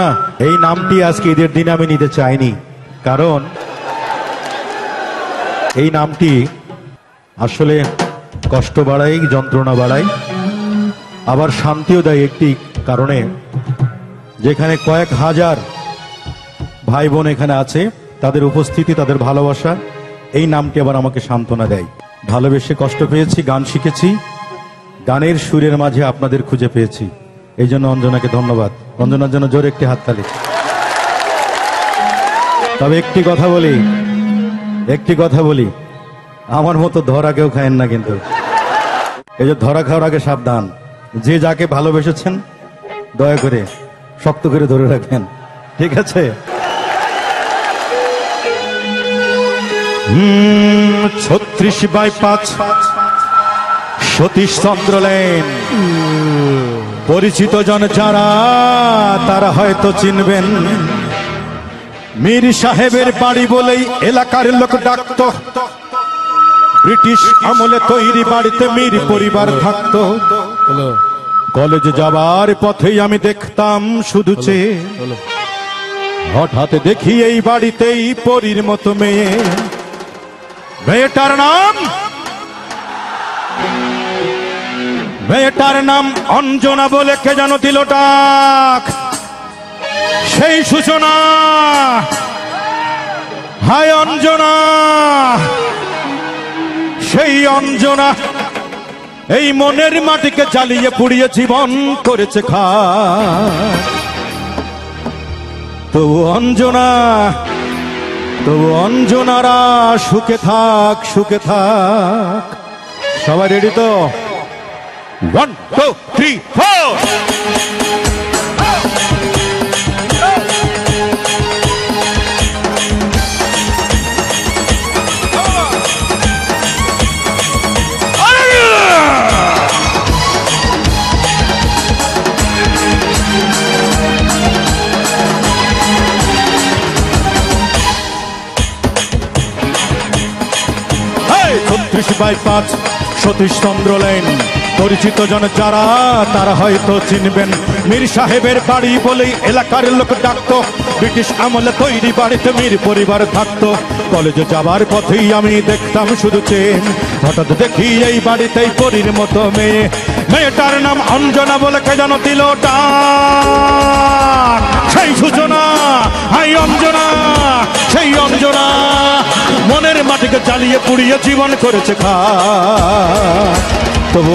না, এই নামটি আজকে ঈদের দিনে আমি নিতে চাইনি, কারণ এই নামটি আসলে কষ্ট বাড়ায়, যন্ত্রণা বাড়ায়, আবার শান্তিও দেয় একটি কারণে। যেখানে কয়েক হাজার ভাই বোন এখানে আছে, তাদের উপস্থিতি, তাদের ভালোবাসা, এই নামটি আবার আমাকে সান্ত্বনা দেয়। ভালোবেসে কষ্ট পেয়েছি, গান শিখেছি, গানের সুরের মাঝে আপনাদের খুঁজে পেয়েছি। এই জন্য অঞ্জনাকে ধন্যবাদ। অঞ্জনার জন্য জোরে একটি হাততালি। তবে একটি কথা বলি, আমার মতো ধরা কেউ খায়েন না, কিন্তু এই যে ধরা খাওয়ার আগে সাবধান। যে যাকে ভালোবেসেছেন দয়া করে শক্ত করে ধরে রাখেন, ঠিক আছে? 36/5 সতীশ চন্দ্র লেন। পরিচিত জন যারা তারা হয়তো চিনবেন। মীর সাহেবের বাড়ি বলেই এলাকার লোক ডাকত। ব্রিটিশ আমলে তৈরি বাড়িতে মীর পরিবার থাকতো। কলেজে যাবার পথেই আমি দেখতাম শুধু চেয়ে। হঠাৎ দেখি এই বাড়িতেই পরীর মতো মেয়ে। মেয়েটার নাম অঞ্জনা বলে কে যেন দিল ডাক। সেই সূচনা, হায় অঞ্জনা, সেই অঞ্জনা এই মনের মাটিকে জ্বালিয়ে পুড়িয়ে জীবন করেছে খাক। তবু অঞ্জনারা সুখে থাক, সুখে থাক। সবাই রেডি তো? 1 2 3 4। Hey, 36/5 সতীশ চন্দ্র লেন। পরিচিত জন যারা তারা হয়তো চিনবেন। মীর সাহেবের বাড়ি বলেই এলাকার লোক ডাকতো। ব্রিটিশ আমলে তৈরি বাড়িতে মীর পরিবার থাকতো। কলেজে যাবার পথেই আমি দেখতাম শুধু চেয়ে। হঠাৎ দেখি এই বাড়িতেই পরীর মতো মেয়ে। মেয়েটার নাম অঞ্জনা বলে কে যেন দিল ডাক। সেই সূচনা, হাই অঞ্জনা, সেই অঞ্জনা মনের মাটিকে জ্বালিয়ে পুড়িয়ে জীবন করেছে খাক। তবু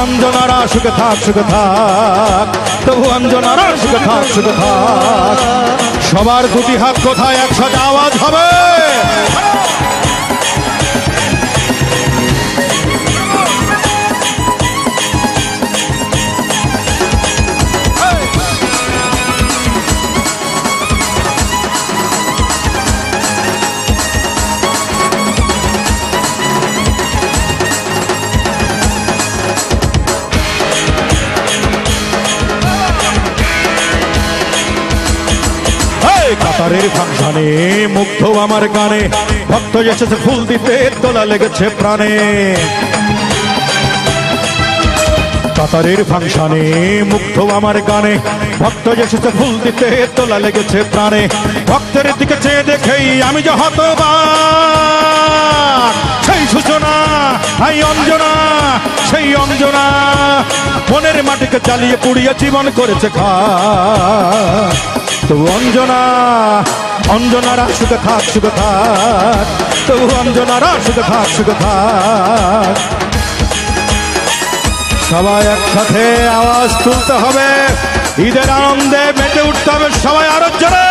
অঞ্জনারা সুখে থাক, সুখে থাক। তবু অঞ্জনারা সুখে থাক, সুখে থাক। সবার দুটি হাত কোথায় একসাথে আওয়াজ হবে? কাতারের ফাংশনে মুগ্ধ আমার গানে। ভক্ত এসেছে ফুল দিতে, তোলা লেগেছে প্রাণে। কাতারের ফাংশনে মুগ্ধ আমার গানে। ভক্ত এসেছে ফুল দিতে, তোলা লেগেছে প্রাণে। ভক্তের দিকে চেয়ে দেখেই আমি যে হতবাক। সেই সূচনা, হাই অঞ্জনা, সেই অঞ্জনা মনের মাটিকে জ্বালিয়ে পুড়িয়ে জীবন করেছে খাক। তবু অঞ্জনারা সুখে থাক, সুখে থাক। তবু অঞ্জনারা সুখে থাক, সুখে থাক। সবাই একসাথে আওয়াজ তুলতে হবে। ঈদের আনন্দে মেতে উঠতে হবে সবাই আরো জোরে।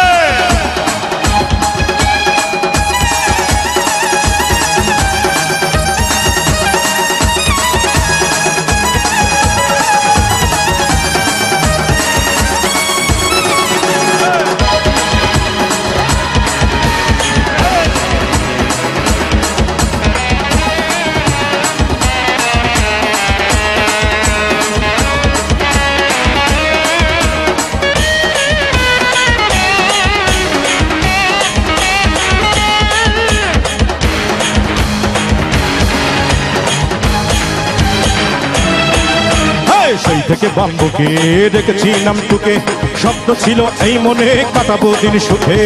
থেকে বাম্বুকে দেখেছি নাম টুকে, স্বপ্ন ছিল এই মনে কাটাবো দিন সুখে।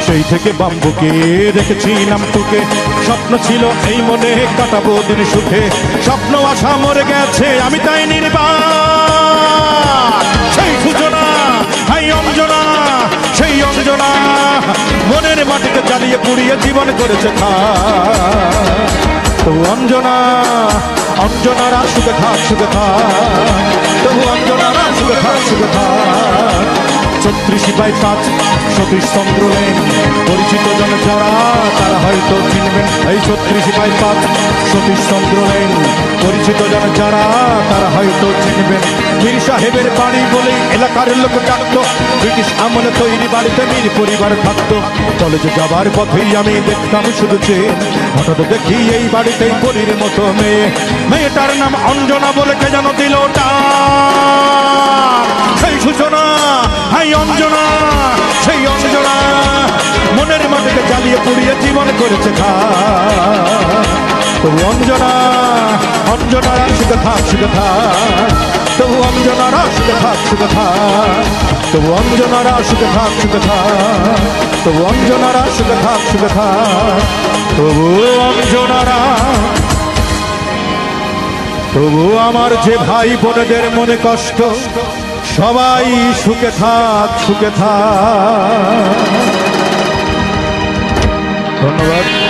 সেই থেকে বাম্বুকে দেখেছি নাম টুকে, স্বপ্ন ছিল এই মনে কাটাবো দিন সুখে। স্বপ্ন আশা মরে গেছে আমি তাই নির্বাণ, সেই সূচনা হাই অঞ্জনা, সেই অঞ্জনা মনের মাটিকে জ্বালিয়ে পুড়িয়ে জীবন করেছে খা। তবু অঞ্জনা, অঞ্জনারা সুখে থাক সুখে থাক, তবু অঞ্জনারা সুখে থাক সুখে থাক। 36/5 সতীশ চন্দ্র লেন, পরিচিত জন যারা তারা হয়তো চিনবেন। এই 36/5 সতীশ চন্দ্র লেন, পরিচিত জন যারা তারা হয়তো চিনবেন। মীর সাহেবের বাড়ি বলেই এলাকার লোক ডাকতো, ব্রিটিশ আমলে তৈরি বাড়িতে মীর পরিবার থাকতো। কলেজে যাবার পথেই আমি দেখতাম শুধু চেয়ে, হঠাৎ দেখি এই বাড়িতেই পরীর মতো মেয়ে। মেয়েটার নাম অঞ্জনা বলে কে যেন দিল টান। সেই সূচনা হাই অঞ্জনা, সেই অঞ্জনা মনের মাটিকে জ্বালিয়ে পুড়িয়ে জীবন করেছে খা। তবু অঞ্জনা, অঞ্জনারা সুখে থাক সুখে থাক, তবু অঞ্জনারা সুখে থাক সুখে থাক, তবু অঞ্জনারা সুখে থাক সুখে থাক, তবু অঞ্জনারা সুখে থাক সুখে থাক, তবু অঞ্জনারা। তবু আমার যে ভাই বোনেদের মনে কষ্ট, সবাই সুখে থাক সুখে থাক। ধন্যবাদ।